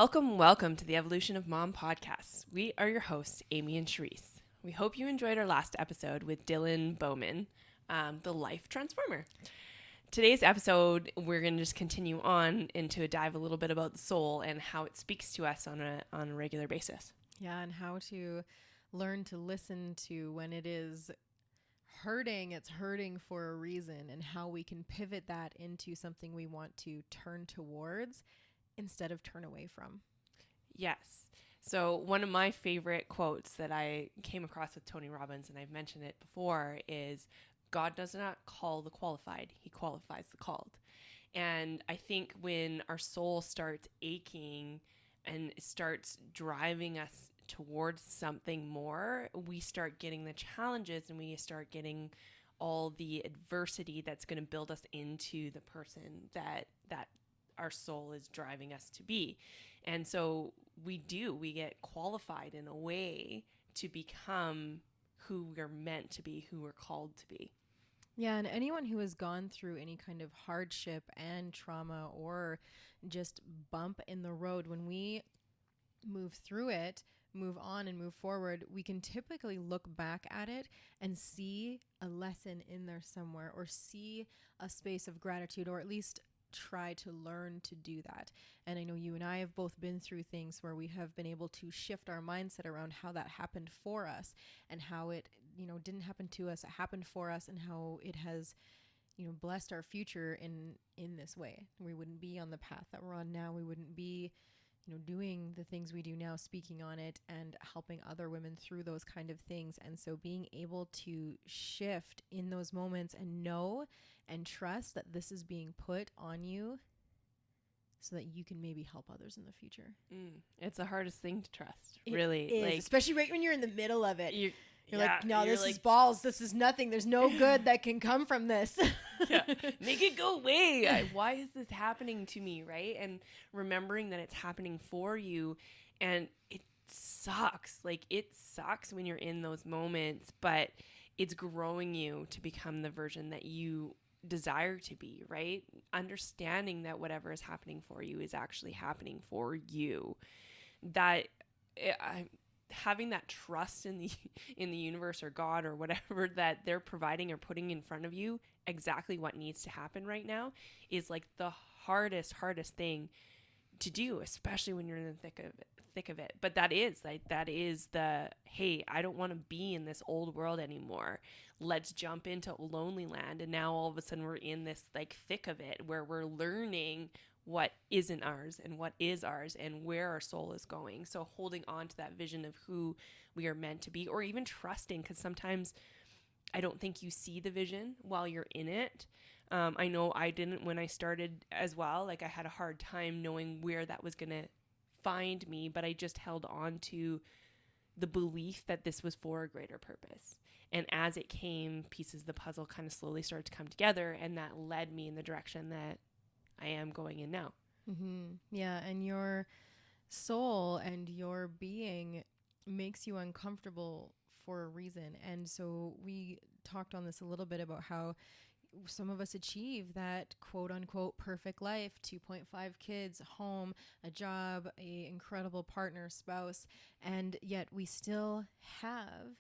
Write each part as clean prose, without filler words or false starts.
Welcome to the Evolution of Mom podcast. We are your hosts, Amy and Sharice. We hope you enjoyed our last episode with Dylan Bowman, the life transformer. Today's episode, we're going to just continue on into a dive a little bit about the soul and how it speaks to us on a regular basis. Yeah, and how to learn to listen to when it is hurting, it's hurting for a reason, and how we can pivot that into something we want to turn towards instead of turn away from. Yes. So one of my favorite quotes that I came across with Tony Robbins, and I've mentioned it before, is God does not call the qualified, he qualifies the called. And I think when our soul starts aching and starts driving us towards something more, we start getting the challenges and we start getting all the adversity that's going to build us into the person that our soul is driving us to be. And so we get qualified in a way to become who we're meant to be, who we're called to be. Yeah, and anyone who has gone through any kind of hardship and trauma or just bump in the road, when we move through it, move on and move forward, we can typically look back at it and see a lesson in there somewhere, or see a space of gratitude, or at least try to learn to do that. And I know you and I have both been through things where we have been able to shift our mindset around how that happened for us, and how it, didn't happen to us, it happened for us, and how it has, blessed our future in this way. We wouldn't be on the path that we're on now. We wouldn't be doing the things we do now, speaking on it and helping other women through those kind of things. And so being able to shift in those moments and know and trust that this is being put on you so that you can maybe help others in the future. It's the hardest thing to trust, It really. is, especially right when you're in the middle of it. You're like, no, this is balls. This is nothing. There's no good that can come from this. Yeah. Make it go away. Why is this happening to me, right? And remembering that it's happening for you. And it sucks. Like, it sucks when you're in those moments, but it's growing you to become the version that you desire to be, right? Understanding that whatever is happening for you is actually happening for you. Having that trust in the universe or God or whatever that they're providing or putting in front of you exactly what needs to happen right now is like the hardest thing to do, especially when you're in the thick of it. But that is the, hey, I don't want to be in this old world anymore. Let's jump into lonely land. And now all of a sudden we're in this like thick of it where we're learning what isn't ours and what is ours and where our soul is going. So holding on to that vision of who we are meant to be, or even trusting, because sometimes I don't think you see the vision while you're in it. I know I didn't when I started as well. Like, I had a hard time knowing where that was going to find me, but I just held on to the belief that this was for a greater purpose. And as it came, pieces of the puzzle kind of slowly started to come together, and that led me in the direction that I am going in now. Mm-hmm. Yeah, and your soul and your being makes you uncomfortable for a reason. And so we talked on this a little bit about how some of us achieve that quote unquote perfect life, 2.5 kids, home, a job, a incredible partner, spouse, and yet we still have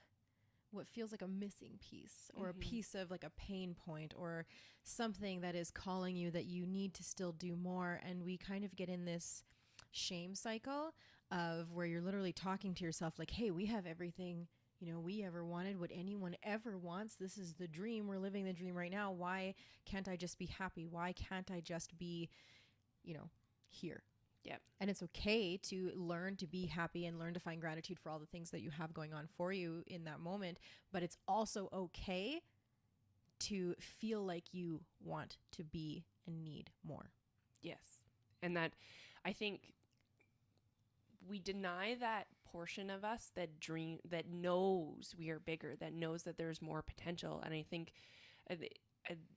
what feels like a missing piece, or a piece of like a pain point, or something that is calling you that you need to still do more. And we kind of get in this shame cycle of where you're literally talking to yourself like, hey, we have everything we ever wanted, what anyone ever wants. This is the dream. We're living the dream right now. Why can't I just be happy? Why can't I just be, here? Yeah. And it's okay to learn to be happy and learn to find gratitude for all the things that you have going on for you in that moment. But it's also okay to feel like you want to be and need more. Yes. And that, I think we deny that portion of us that dream, that knows we are bigger, that knows that there's more potential. And I think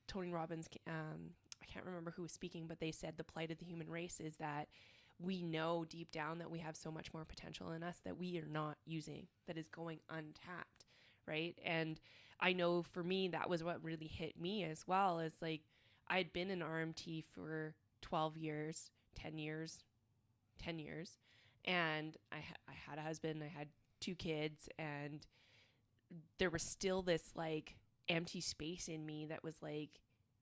Tony Robbins, I can't remember who was speaking, but they said the plight of the human race is that we know deep down that we have so much more potential in us that we are not using, that is going untapped, right? And I know for me, that was what really hit me as well, is like, I'd been in RMT for 12 years, 10 years, 10 years. And I had a husband, I had 2 kids, and there was still this like empty space in me that was like,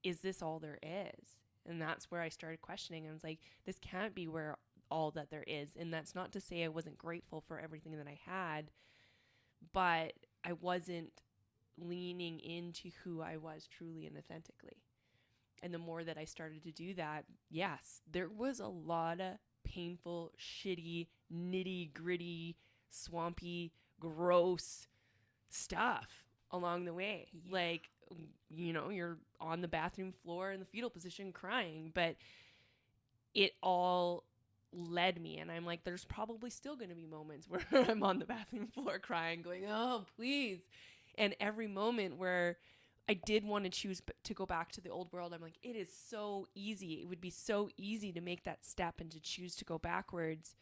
is this all there is? And that's where I started questioning. I was like, this can't be where all that there is. And that's not to say I wasn't grateful for everything that I had, but I wasn't leaning into who I was truly and authentically. And the more that I started to do that, yes, there was a lot of painful, shitty, nitty gritty, swampy, gross stuff along the way. Yeah. Like, you know, you're on the bathroom floor in the fetal position crying, but it all led me. And I'm like, there's probably still going to be moments where I'm on the bathroom floor crying, going, oh, please. And every moment where I did want to choose to go back to the old world, I'm like, it is so easy. It would be so easy to make that step and to choose to go backwards.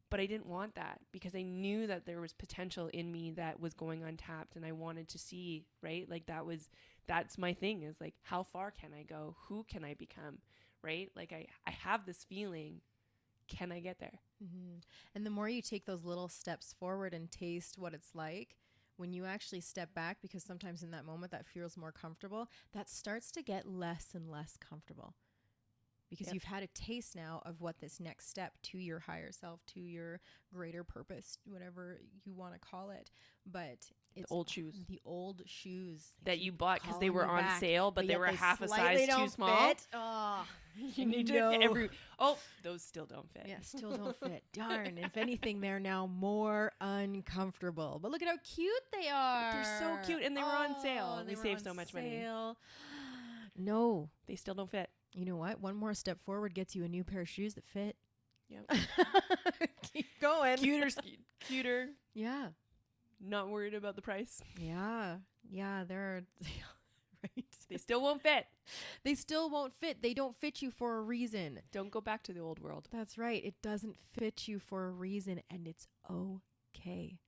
But I didn't want that because I knew that there was potential in me that was going untapped, and I wanted to see, right? Like that's my thing, is like, how far can I go? Who can I become? Right? Like I have this feeling, can I get there? Mm-hmm. And the more you take those little steps forward and taste what it's like, when you actually step back, because sometimes in that moment that feels more comfortable, that starts to get less and less comfortable. Because Yep. you've had a taste now of what this next step to your higher self, to your greater purpose, whatever you want to call it. But it's The old shoes the old shoes that you keep bought because they calling were you on back, sale, but they yet were half a slightly size too don't small. fit. Oh, You need no. to oh, those still don't fit. Yeah, still don't fit. Darn. If anything, they're now more uncomfortable. But look at how cute they are. They're so cute, and they were on sale. And We they were saved on so much money. sale. No. They still don't fit. You know what? One more step forward gets you a new pair of shoes that fit. Yep. Keep going. Cuter. Yeah. Not worried about the price. Yeah. Yeah. They're right. They still won't fit. They still won't fit. They don't fit you for a reason. Don't go back to the old world. That's right. It doesn't fit you for a reason, and it's okay.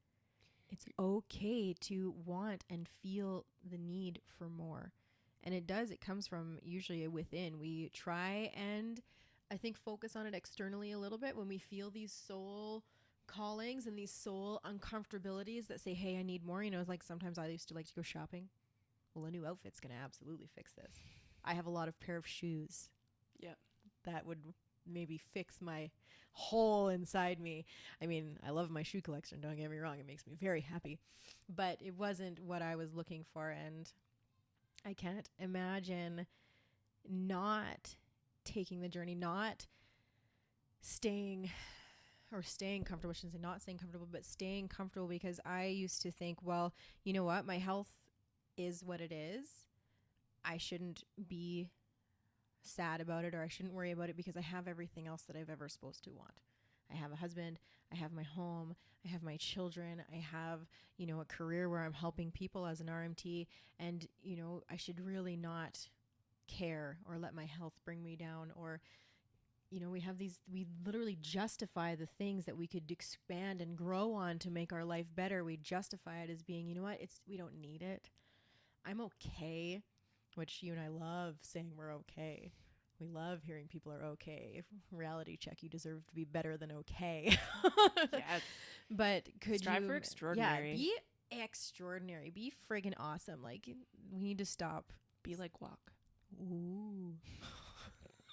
It's okay to want and feel the need for more. And it does. It comes from usually within. We try and, I think, focus on it externally a little bit when we feel these soul callings and these soul uncomfortabilities that say, hey, I need more. You know, it's like sometimes I used to like to go shopping. Well, a new outfit's going to absolutely fix this. I have a lot of pair of shoes. Yeah. That would maybe fix my hole inside me. I mean, I love my shoe collection. Don't get me wrong. It makes me very happy. But it wasn't what I was looking for. And I can't imagine not taking the journey, not staying comfortable. I shouldn't say not staying comfortable, but staying comfortable, because I used to think, well, you know what? My health is what it is. I shouldn't be sad about it, or I shouldn't worry about it, because I have everything else that I've ever supposed to want. I have a husband, I have my home, I have my children, I have, you know, a career where I'm helping people as an RMT, and, you know, I should really not care or let my health bring me down. Or, you know, we literally justify the things that we could expand and grow on to make our life better. We justify it as being, you know what, we don't need it. I'm okay, which you and I love saying we're okay. We love hearing people are okay. Reality check, you deserve to be better than okay. Yes. But could Strive you... for extraordinary. Yeah, be extraordinary. Be friggin' awesome. Like, we need to stop. Be like Guac. Ooh.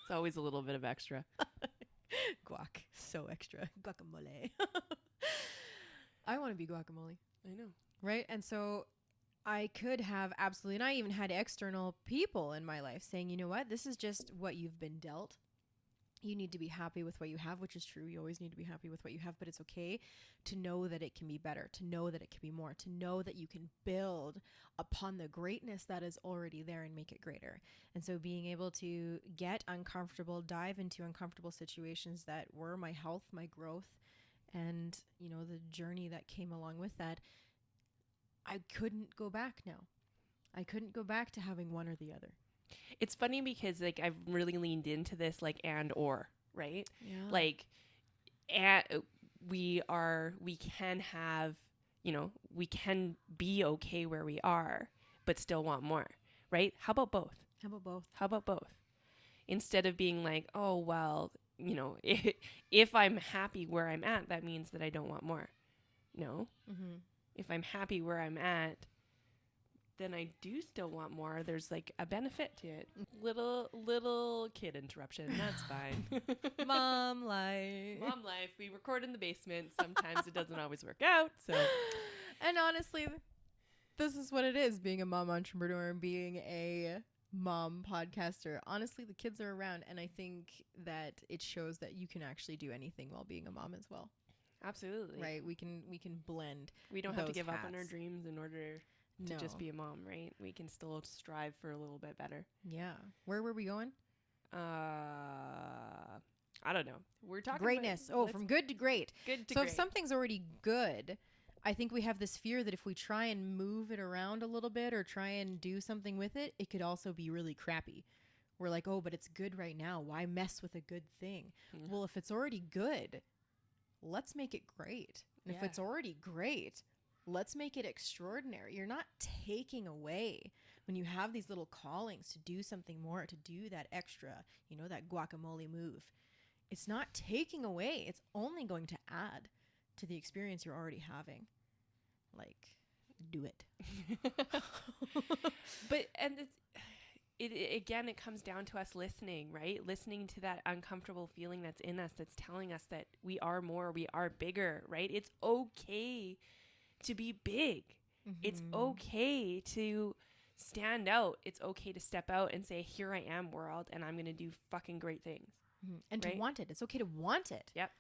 It's always a little bit of extra. Guac. So extra. Guacamole. I want to be guacamole. I know. Right? And so I could have absolutely, and I even had external people in my life saying, you know what, this is just what you've been dealt. You need to be happy with what you have, which is true. You always need to be happy with what you have, but it's okay to know that it can be better, to know that it can be more, to know that you can build upon the greatness that is already there and make it greater. And so being able to get uncomfortable, dive into uncomfortable situations that were my health, my growth, and, you know, the journey that came along with that, I couldn't go back now. I couldn't go back to having one or the other. It's funny because, like, I've really leaned into this, like, and or, right? Yeah. Like, we can have, you know, we can be okay where we are, but still want more, right? How about both? How about both? How about both? Instead of being like, oh, well, you know, if I'm happy where I'm at, that means that I don't want more. No. Mm-hmm. If I'm happy where I'm at, then I do still want more. There's like a benefit to it. Little kid interruption. That's fine. Mom life. Mom life. We record in the basement. Sometimes it doesn't always work out. So, and honestly, this is what it is, being a mom entrepreneur and being a mom podcaster. Honestly, the kids are around, and I think that it shows that you can actually do anything while being a mom as well. Absolutely. Right? We can blend. We don't have to give hats. up on our dreams in order to just be a mom, right? We can still strive for a little bit better. Yeah. Where were we going? I don't know. We're talking greatness. From good to great. Good to great. So if something's already good, I think we have this fear that if we try and move it around a little bit or try and do something with it, it could also be really crappy. We're like, oh, but it's good right now. Why mess with a good thing? Mm-hmm. Well, if it's already good, let's make it great. And if it's already great, let's make it extraordinary. You're not taking away when you have these little callings to do something more, to do that extra, that guacamole move. It's not taking away. It's only going to add to the experience you're already having. Like, do it. But, and it comes down to us listening, right? Listening to that uncomfortable feeling that's in us, that's telling us that we are more, we are bigger, right? It's okay to be big. Mm-hmm. It's okay to stand out. It's okay to step out and say, here I am, world, and I'm going to do fucking great things. Mm-hmm. And right? To want it. It's okay to want it. Yep.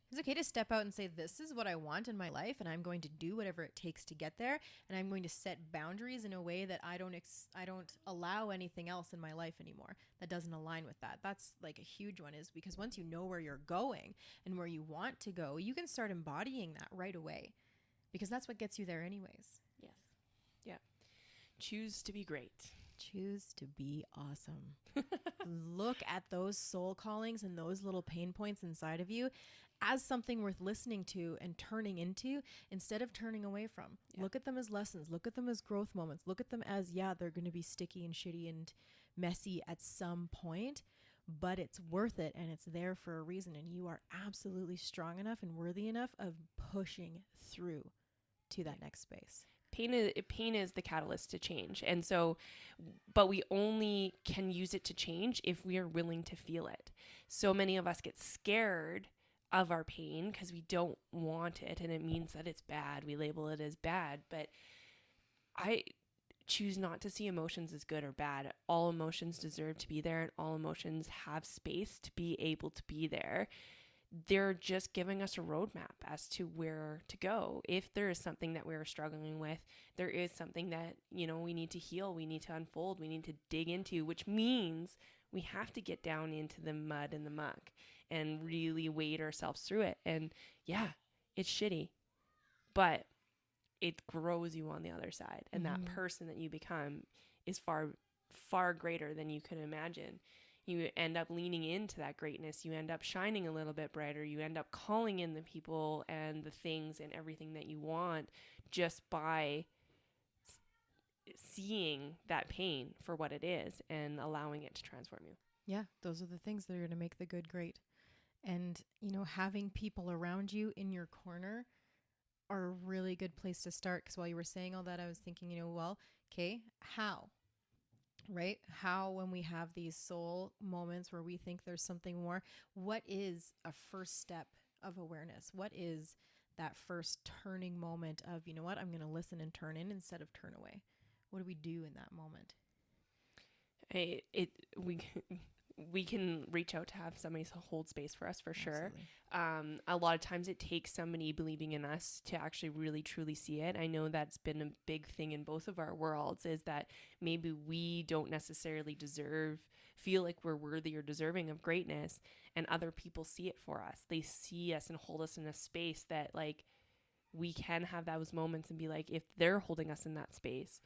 It's okay to step out and say, this is what I want in my life, and I'm going to do whatever it takes to get there, and I'm going to set boundaries in a way that I don't allow anything else in my life anymore that doesn't align with that. That's like a huge one, is because once you know where you're going and where you want to go, you can start embodying that right away, because that's what gets you there anyways. Yes. Yeah. Choose to be great. Choose to be awesome. Look at those soul callings and those little pain points inside of you as something worth listening to and turning into instead of turning away from. Yeah. Look at them as lessons. Look at them as growth moments. Look at them as, they're going to be sticky and shitty and messy at some point, but it's worth it, and it's there for a reason, and you are absolutely strong enough and worthy enough of pushing through to that next space. Pain is the catalyst to change. And so, but we only can use it to change if we are willing to feel it. So many of us get scared of our pain because we don't want it, and it means that it's bad. We label it as bad, but I choose not to see emotions as good or bad. All emotions deserve to be there, and all emotions have space to be able to be there. They're just giving us a roadmap as to where to go. If there is something that we're struggling with, there is something that, we need to heal, we need to unfold, we need to dig into, which means we have to get down into the mud and the muck and really wade ourselves through it. And yeah, it's shitty, but it grows you on the other side. And that person that you become is far, far greater than you could imagine. You end up leaning into that greatness. You end up shining a little bit brighter. You end up calling in the people and the things and everything that you want just by seeing that pain for what it is and allowing it to transform you. Yeah, those are the things that are going to make the good great. And, having people around you in your corner are a really good place to start. Because while you were saying all that, I was thinking, how? Right? How, when we have these soul moments where we think there's something more, what is a first step of awareness? What is that first turning moment of, I'm going to listen and turn in instead of turn away? What do we do in that moment? We can reach out to have somebody hold space for us for sure. A lot of times it takes somebody believing in us to actually really truly see it. I know that's been a big thing in both of our worlds, is that maybe we don't necessarily feel like we're worthy or deserving of greatness, and other people see it for us. They see us and hold us in a space that, like, we can have those moments and be like, if they're holding us in that space,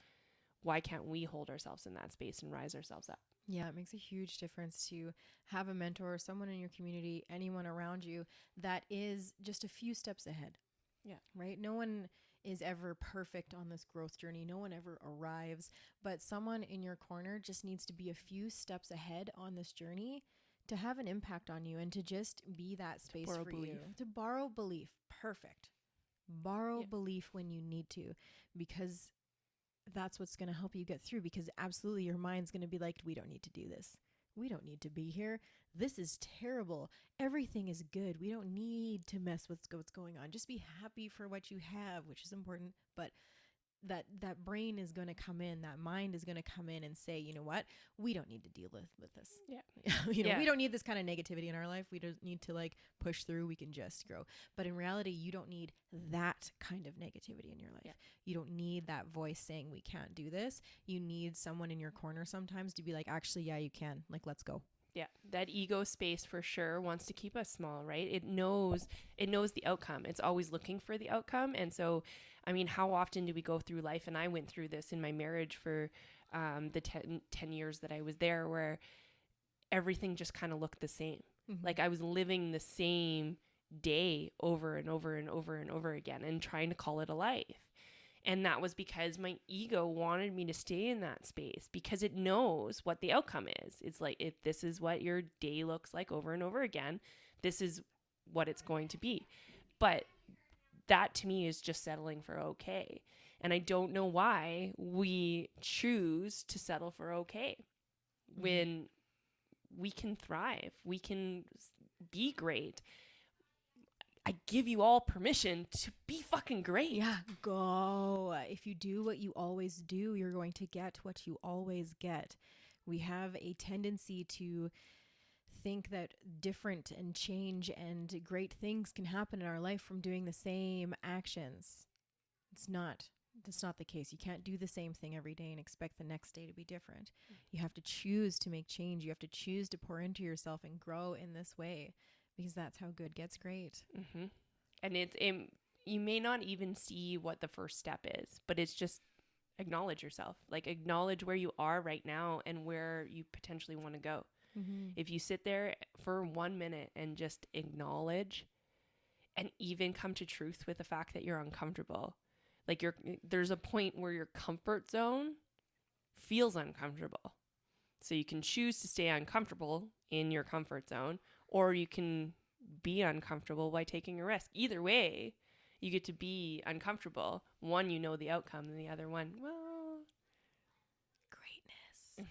why can't we hold ourselves in that space and rise ourselves up? Yeah, it makes a huge difference to have a mentor, someone in your community, anyone around you that is just a few steps ahead. Yeah. Right? No one is ever perfect on this growth journey. No one ever arrives, but someone in your corner just needs to be a few steps ahead on this journey to have an impact on you and to just be that space for you. To borrow belief. Perfect. Borrow belief when you need to, because that's what's going to help you get through. Because absolutely your mind's going to be like, we don't need to do this. We don't need to be here. This is terrible. Everything is good. We don't need to mess with what's going on. Just be happy for what you have, which is important. But that brain is going to come in, that mind is going to come in and say, you know what, we don't need to deal with this. We don't need this kind of negativity in our life. We don't need to like push through. We can just grow. But in reality, you don't need that kind of negativity in your life. You don't need that voice saying we can't do this. You need someone in your corner sometimes to be like, actually, yeah, you can. Like, let's go. Yeah, that ego space for sure wants to keep us small, right? It knows the outcome. It's always looking for the outcome. And so, I mean, how often do we go through life? And I went through this in my marriage for the 10 years that I was there, where everything just kind of looked the same. Mm-hmm. Like I was living the same day over and over and over and over again and trying to call it a life. And that was because my ego wanted me to stay in that space because it knows what the outcome is. It's like, if this is what your day looks like over and over again, this is what it's going to be. But that to me is just settling for okay. And I don't know why we choose to settle for okay when we can thrive, we can be great. I give you all permission to be fucking great. Yeah, go. If you do what you always do, you're going to get what you always get. We have a tendency to think that different and change and great things can happen in our life from doing the same actions. That's not the case. You can't do the same thing every day and expect the next day to be different. You have to choose to make change. You have to choose to pour into yourself and grow in this way. Because that's how good gets great. Mm-hmm. And you may not even see what the first step is, but it's just acknowledge yourself. Like acknowledge where you are right now and where you potentially want to go. Mm-hmm. If you sit there for 1 minute and just acknowledge and even come to truth with the fact that you're uncomfortable. Like there's a point where your comfort zone feels uncomfortable. So you can choose to stay uncomfortable in your comfort zone, or you can be uncomfortable by taking a risk. Either way, you get to be uncomfortable. One, you know the outcome, and the other one, well, greatness.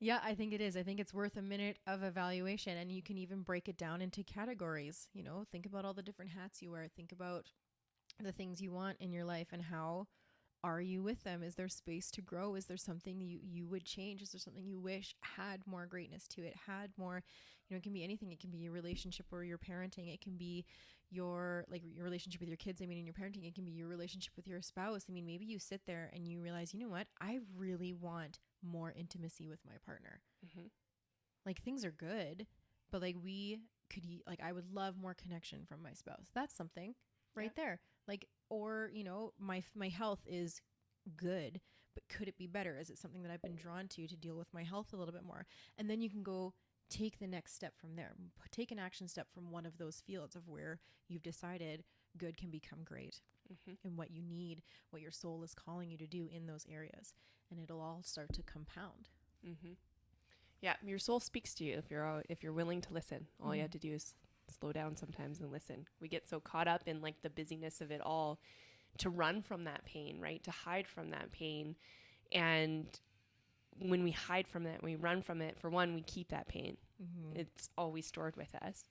Yeah, I think it is. I think it's worth a minute of evaluation, and you can even break it down into categories. You know, think about all the different hats you wear. Think about the things you want in your life and how are you with them? Is there space to grow? Is there something you would change? Is there something you wish had more greatness to it, had more, it can be anything. It can be your relationship or your parenting. It can be your relationship with your kids. I mean, in your parenting, it can be your relationship with your spouse. I mean, maybe you sit there and you realize, you know what? I really want more intimacy with my partner. Mm-hmm. Like things are good, but like I would love more connection from my spouse. That's something right there. Like, or, my health is good, but could it be better? Is it something that I've been drawn to deal with my health a little bit more? And then you can go take the next step from there. Take an action step from one of those fields of where you've decided good can become great. Mm-hmm. And what you need, what your soul is calling you to do in those areas. And it'll all start to compound. Mm-hmm. Yeah, your soul speaks to you if you're willing to listen. All you have to do is slow down sometimes and listen. We get so caught up in like the busyness of it all to run from that pain, right? To hide from that pain. And when we hide from that, we run from it, for one, we keep that pain. Mm-hmm. It's always stored with us.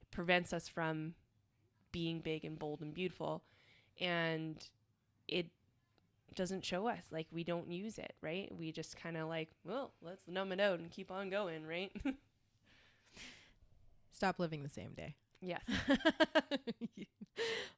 It prevents us from being big and bold and beautiful. And it doesn't show us, like we don't use it, right? We just kind of like, well, let's numb it out and keep on going, right? Stop living the same day. Yes.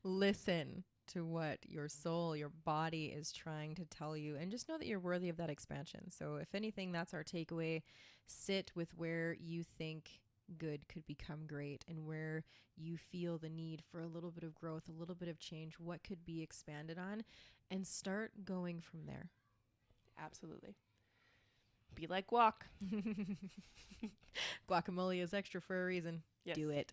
Listen to what your soul, your body is trying to tell you, and just know that you're worthy of that expansion. So if anything, that's our takeaway. Sit with where you think good could become great and where you feel the need for a little bit of growth, a little bit of change, what could be expanded on, and start going from there. Absolutely. Be like Guac. Guacamole is extra for a reason. Yes. Do it.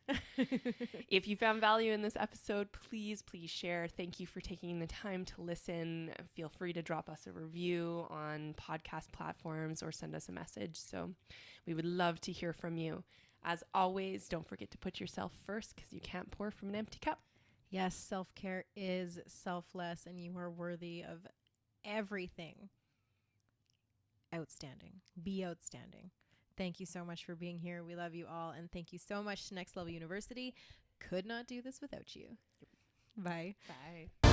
If you found value in this episode, please share. Thank you for taking the time to listen. Feel free to drop us a review on podcast platforms or send us a message. So we would love to hear from you. As always, don't forget to put yourself first, because you can't pour from an empty cup. Yes, self-care is selfless, and you are worthy of everything. Outstanding. Be outstanding. Thank you so much for being here. We love you all. And thank you so much to Next Level University. Could not do this without you. Bye. Bye.